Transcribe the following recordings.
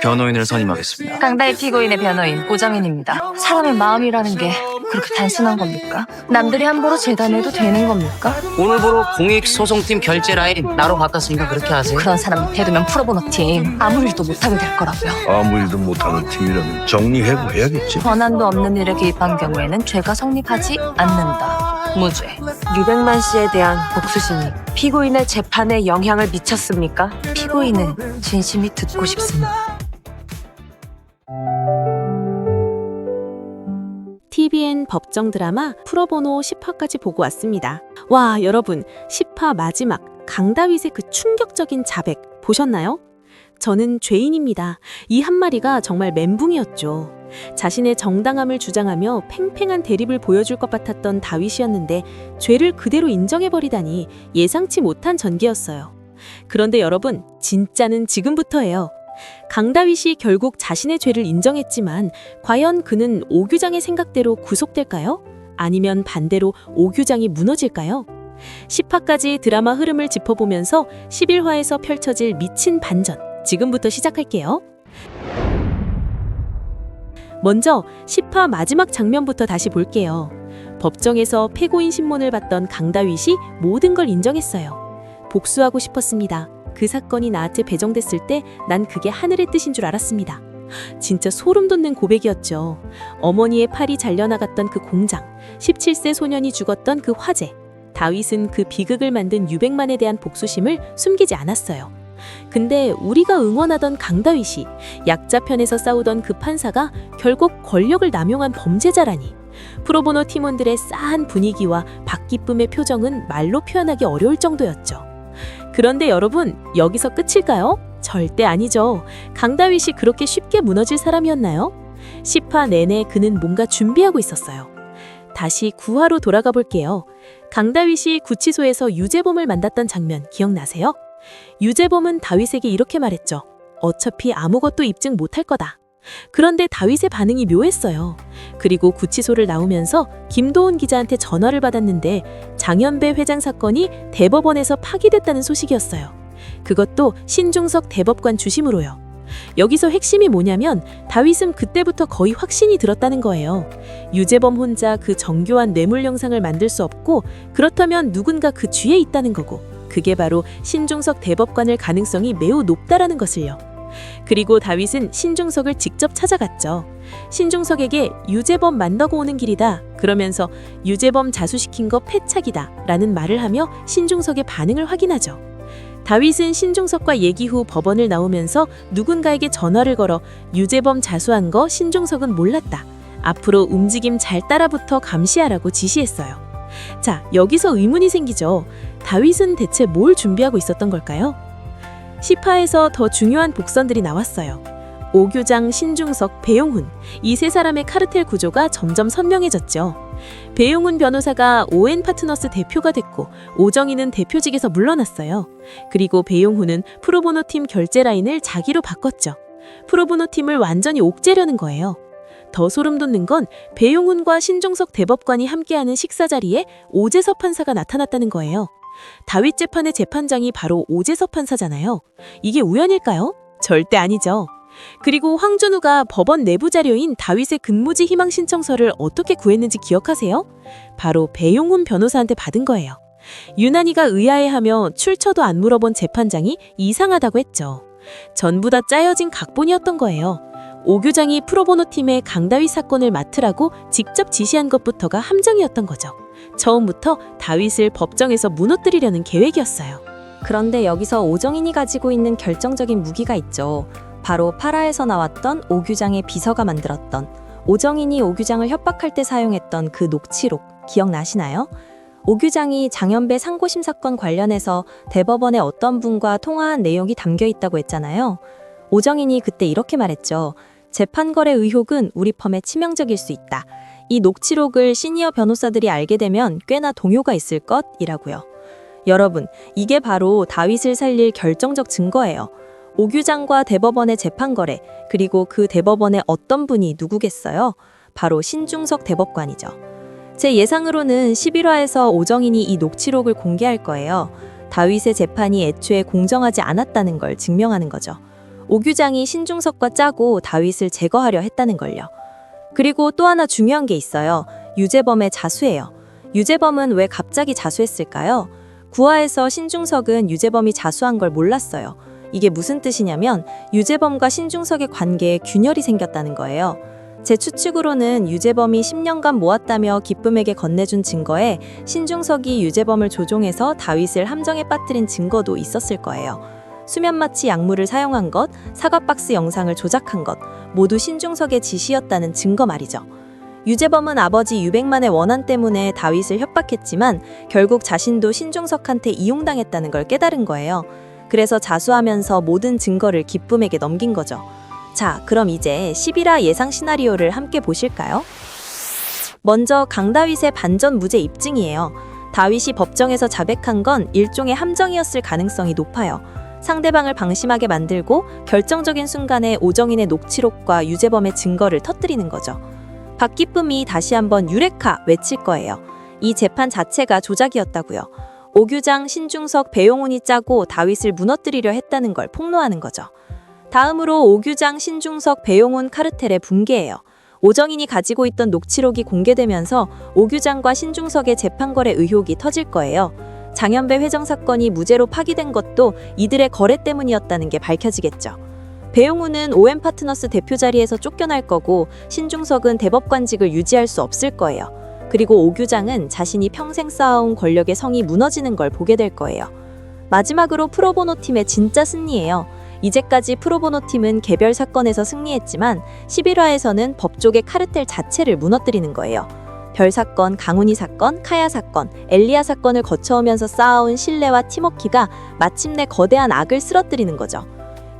변호인을 선임하겠습니다. 강다희 피고인의 변호인 오정인입니다. 사람의 마음이라는 게 그렇게 단순한 겁니까? 남들이 함부로 재단해도 되는 겁니까? 오늘부로 공익소송팀 결제 라인 나로 바꿨으니까 그렇게 하세요. 그런 사람 대두면 프로보노 팀 아무 일도 못하게 될 거라고요. 아무 일도 못하는 팀이라면 정리해고해야겠지. 권한도 없는 일에 개입한 경우에는 죄가 성립하지 않는다. 무죄. 유백만 씨에 대한 복수심이 피고인의 재판에 영향을 미쳤습니까? 피고인은 진심이 듣고 싶습니다. TVN 법정 드라마 프로보노 10화까지 보고 왔습니다. 와, 여러분, 10화 마지막 강다윗의 그 충격적인 자백 보셨나요? 저는 죄인입니다. 이 한마디가 정말 멘붕이었죠. 자신의 정당함을 주장하며 팽팽한 대립을 보여줄 것 같았던 다윗이었는데 죄를 그대로 인정해버리다니 예상치 못한 전개였어요. 그런데 여러분, 진짜는 지금부터예요. 강다윗이 결국 자신의 죄를 인정했지만 과연 그는 오규장의 생각대로 구속될까요? 아니면 반대로 오규장이 무너질까요? 10화까지 드라마 흐름을 짚어보면서 11화에서 펼쳐질 미친 반전, 지금부터 시작할게요. 먼저 10화 마지막 장면부터 다시 볼게요. 법정에서 패고인 신문을 받던 강다윗이 모든 걸 인정했어요. 복수하고 싶었습니다. 그 사건이 나한테 배정됐을 때 난 그게 하늘의 뜻인 줄 알았습니다. 진짜 소름 돋는 고백이었죠. 어머니의 팔이 잘려나갔던 그 공장, 17세 소년이 죽었던 그 화재. 다윗은 그 비극을 만든 유백만에 대한 복수심을 숨기지 않았어요. 근데 우리가 응원하던 강다윗이 약자 편에서 싸우던 그 판사가 결국 권력을 남용한 범죄자라니. 프로보노 팀원들의 싸한 분위기와 박기쁨의 표정은 말로 표현하기 어려울 정도였죠. 그런데 여러분, 여기서 끝일까요? 절대 아니죠. 강다윗이 그렇게 쉽게 무너질 사람이었나요? 10화 내내 그는 뭔가 준비하고 있었어요. 다시 9화로 돌아가 볼게요. 강다윗이 구치소에서 유재범을 만났던 장면 기억나세요? 유재범은 다윗에게 이렇게 말했죠. 어차피 아무것도 입증 못할 거다. 그런데 다윗의 반응이 묘했어요. 그리고 구치소를 나오면서 김도훈 기자한테 전화를 받았는데 장현배 회장 사건이 대법원에서 파기됐다는 소식이었어요. 그것도 신중석 대법관 주심으로요. 여기서 핵심이 뭐냐면 다윗은 그때부터 거의 확신이 들었다는 거예요. 유재범 혼자 그 정교한 뇌물 영상을 만들 수 없고 그렇다면 누군가 그 뒤에 있다는 거고 그게 바로 신중석 대법관일 가능성이 매우 높다라는 것을요. 그리고 다윗은 신중석을 직접 찾아갔죠. 신중석에게 유재범 만나고 오는 길이다. 그러면서 유재범 자수시킨 거 패착이다 라는 말을 하며 신중석의 반응을 확인하죠. 다윗은 신중석과 얘기 후 법원을 나오면서 누군가에게 전화를 걸어 유재범 자수한 거 신중석은 몰랐다. 앞으로 움직임 잘 따라붙어 감시하라고 지시했어요. 자, 여기서 의문이 생기죠. 다윗은 대체 뭘 준비하고 있었던 걸까요? 10화에서 더 중요한 복선들이 나왔어요. 오규장, 신중석, 배용훈, 이 세 사람의 카르텔 구조가 점점 선명해졌죠. 배용훈 변호사가 ON 파트너스 대표가 됐고 오정인은 대표직에서 물러났어요. 그리고 배용훈은 프로보노 팀 결제 라인을 자기로 바꿨죠. 프로보노 팀을 완전히 옥죄려는 거예요. 더 소름 돋는 건 배용훈과 신중석 대법관이 함께하는 식사 자리에 오재섭 판사가 나타났다는 거예요. 다윗 재판의 재판장이 바로 오재섭 판사잖아요. 이게 우연일까요? 절대 아니죠. 그리고 황준우가 법원 내부 자료인 다윗의 근무지 희망 신청서를 어떻게 구했는지 기억하세요? 바로 배용훈 변호사한테 받은 거예요. 유난히가 의아해하며 출처도 안 물어본 재판장이 이상하다고 했죠. 전부 다 짜여진 각본이었던 거예요. 오규장이 프로보노 팀의 강다윗 사건을 맡으라고 직접 지시한 것부터가 함정이었던 거죠. 처음부터 다윗을 법정에서 무너뜨리려는 계획이었어요. 그런데 여기서 오정인이 가지고 있는 결정적인 무기가 있죠. 바로 파라에서 나왔던 오규장의 비서가 만들었던, 오정인이 오규장을 협박할 때 사용했던 그 녹취록 기억나시나요? 오규장이 장현배 상고심 사건 관련해서 대법원의 어떤 분과 통화한 내용이 담겨 있다고 했잖아요. 오정인이 그때 이렇게 말했죠. 재판거래 의혹은 우리 펌에 치명적일 수 있다. 이 녹취록을 시니어 변호사들이 알게 되면 꽤나 동요가 있을 것이라고요. 여러분, 이게 바로 다윗을 살릴 결정적 증거예요. 오규장과 대법원의 재판거래, 그리고 그 대법원의 어떤 분이 누구겠어요? 바로 신중석 대법관이죠. 제 예상으로는 11화에서 오정인이 이 녹취록을 공개할 거예요. 다윗의 재판이 애초에 공정하지 않았다는 걸 증명하는 거죠. 오규장이 신중석과 짜고 다윗을 제거하려 했다는 걸요. 그리고 또 하나 중요한 게 있어요. 유재범의 자수예요. 유재범은 왜 갑자기 자수했을까요? 구하에서 신중석은 유재범이 자수한 걸 몰랐어요. 이게 무슨 뜻이냐면 유재범과 신중석의 관계에 균열이 생겼다는 거예요. 제 추측으로는 유재범이 10년간 모았다며 기쁨에게 건네준 증거에 신중석이 유재범을 조종해서 다윗을 함정에 빠뜨린 증거도 있었을 거예요. 수면마취 약물을 사용한 것, 사과박스 영상을 조작한 것, 모두 신중석의 지시였다는 증거 말이죠. 유재범은 아버지 유백만의 원한 때문에 다윗을 협박했지만 결국 자신도 신중석한테 이용당했다는 걸 깨달은 거예요. 그래서 자수하면서 모든 증거를 기쁨에게 넘긴 거죠. 자, 그럼 이제 11화 예상 시나리오를 함께 보실까요? 먼저 강다윗의 반전 무죄 입증이에요. 다윗이 법정에서 자백한 건 일종의 함정이었을 가능성이 높아요. 상대방을 방심하게 만들고 결정적인 순간에 오정인의 녹취록과 유재범의 증거를 터뜨리는 거죠. 박기쁨이 다시 한번 유레카 외칠 거예요. 이 재판 자체가 조작이었다고요. 오규장, 신중석, 배용훈이 짜고 다윗을 무너뜨리려 했다는 걸 폭로하는 거죠. 다음으로 오규장, 신중석, 배용훈 카르텔의 붕괴예요. 오정인이 가지고 있던 녹취록이 공개되면서 오규장과 신중석의 재판거래 의혹이 터질 거예요. 장현배 회장 사건이 무죄로 파기된 것도 이들의 거래 때문이었다는 게 밝혀지겠죠. 배용훈은 OM파트너스 대표 자리에서 쫓겨날 거고 신중석은 대법관직을 유지할 수 없을 거예요. 그리고 오규장은 자신이 평생 쌓아온 권력의 성이 무너지는 걸 보게 될 거예요. 마지막으로 프로보노 팀의 진짜 승리예요. 이제까지 프로보노 팀은 개별 사건에서 승리했지만 11화에서는 법조계 카르텔 자체를 무너뜨리는 거예요. 별 사건, 강훈이 사건, 카야 사건, 엘리야 사건을 거쳐오면서 쌓아온 신뢰와 팀워크가 마침내 거대한 악을 쓰러뜨리는 거죠.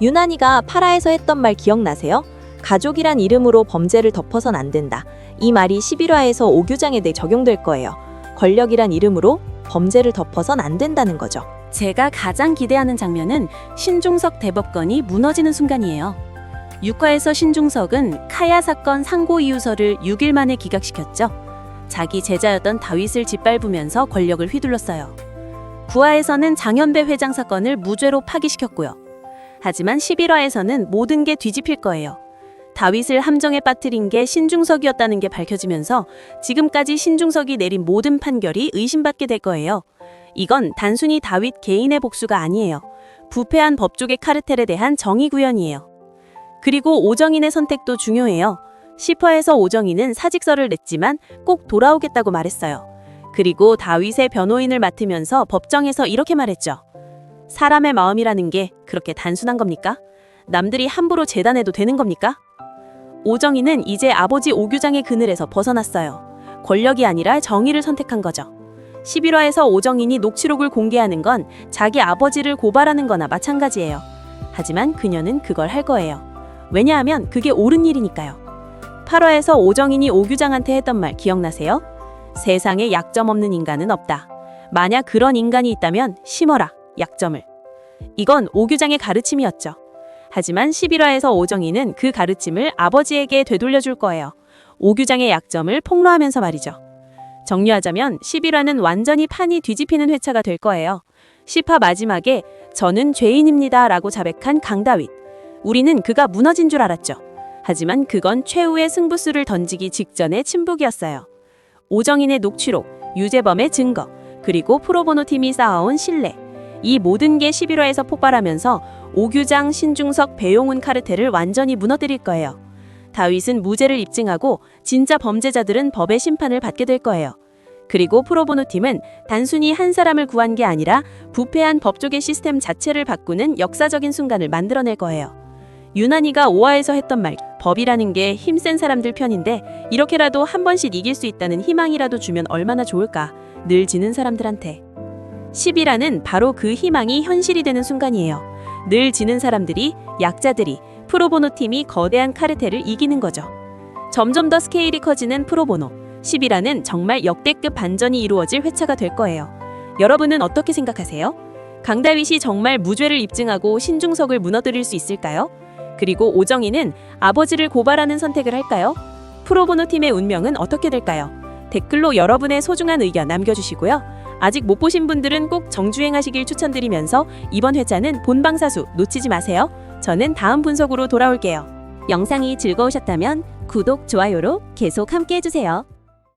유난히가 파라에서 했던 말 기억나세요? 가족이란 이름으로 범죄를 덮어선 안 된다. 이 말이 11화에서 오규장에 대해 적용될 거예요. 권력이란 이름으로 범죄를 덮어선 안 된다는 거죠. 제가 가장 기대하는 장면은 신중석 대법관이 무너지는 순간이에요. 6화에서 신중석은 카야 사건 상고 이유서를 6일 만에 기각시켰죠. 자기 제자였던 다윗을 짓밟으면서 권력을 휘둘렀어요. 9화에서는 장현배 회장 사건을 무죄로 파기시켰고요. 하지만 11화에서는 모든 게 뒤집힐 거예요. 다윗을 함정에 빠뜨린 게 신중석이었다는 게 밝혀지면서 지금까지 신중석이 내린 모든 판결이 의심받게 될 거예요. 이건 단순히 다윗 개인의 복수가 아니에요. 부패한 법조계 카르텔에 대한 정의 구현이에요. 그리고 오정인의 선택도 중요해요. 10화에서 오정인은 사직서를 냈지만 꼭 돌아오겠다고 말했어요. 그리고 다윗의 변호인을 맡으면서 법정에서 이렇게 말했죠. 사람의 마음이라는 게 그렇게 단순한 겁니까? 남들이 함부로 재단해도 되는 겁니까? 오정인은 이제 아버지 오규장의 그늘에서 벗어났어요. 권력이 아니라 정의를 선택한 거죠. 11화에서 오정인이 녹취록을 공개하는 건 자기 아버지를 고발하는 거나 마찬가지예요. 하지만 그녀는 그걸 할 거예요. 왜냐하면 그게 옳은 일이니까요. 8화에서 오정인이 오규장한테 했던 말 기억나세요? 세상에 약점 없는 인간은 없다. 만약 그런 인간이 있다면 심어라, 약점을. 이건 오규장의 가르침이었죠. 하지만 11화에서 오정인은 그 가르침을 아버지에게 되돌려줄 거예요. 오규장의 약점을 폭로하면서 말이죠. 정리하자면 11화는 완전히 판이 뒤집히는 회차가 될 거예요. 10화 마지막에 저는 죄인입니다 라고 자백한 강다윗. 우리는 그가 무너진 줄 알았죠. 하지만 그건 최후의 승부수를 던지기 직전의 침묵이었어요. 오정인의 녹취록, 유재범의 증거, 그리고 프로보노 팀이 쌓아온 신뢰. 이 모든 게 11화에서 폭발하면서 오규장, 신중석, 배용훈 카르텔을 완전히 무너뜨릴 거예요. 다윗은 무죄를 입증하고 진짜 범죄자들은 법의 심판을 받게 될 거예요. 그리고 프로보노 팀은 단순히 한 사람을 구한 게 아니라 부패한 법조계 시스템 자체를 바꾸는 역사적인 순간을 만들어낼 거예요. 유난히가 5화에서 했던 말, 법이라는 게 힘센 사람들 편인데 이렇게라도 한 번씩 이길 수 있다는 희망이라도 주면 얼마나 좋을까, 늘 지는 사람들한테. 11화는 바로 그 희망이 현실이 되는 순간이에요. 늘 지는 사람들이, 약자들이, 프로보노 팀이 거대한 카르텔을 이기는 거죠. 점점 더 스케일이 커지는 프로보노. 11화는 정말 역대급 반전이 이루어질 회차가 될 거예요. 여러분은 어떻게 생각하세요? 강다윗이 정말 무죄를 입증하고 신중석을 무너뜨릴 수 있을까요? 그리고 오정인은 아버지를 고발하는 선택을 할까요? 프로보노 팀의 운명은 어떻게 될까요? 댓글로 여러분의 소중한 의견 남겨주시고요. 아직 못 보신 분들은 꼭 정주행하시길 추천드리면서 이번 회차는 본방사수 놓치지 마세요. 저는 다음 분석으로 돌아올게요. 영상이 즐거우셨다면 구독, 좋아요로 계속 함께 해주세요.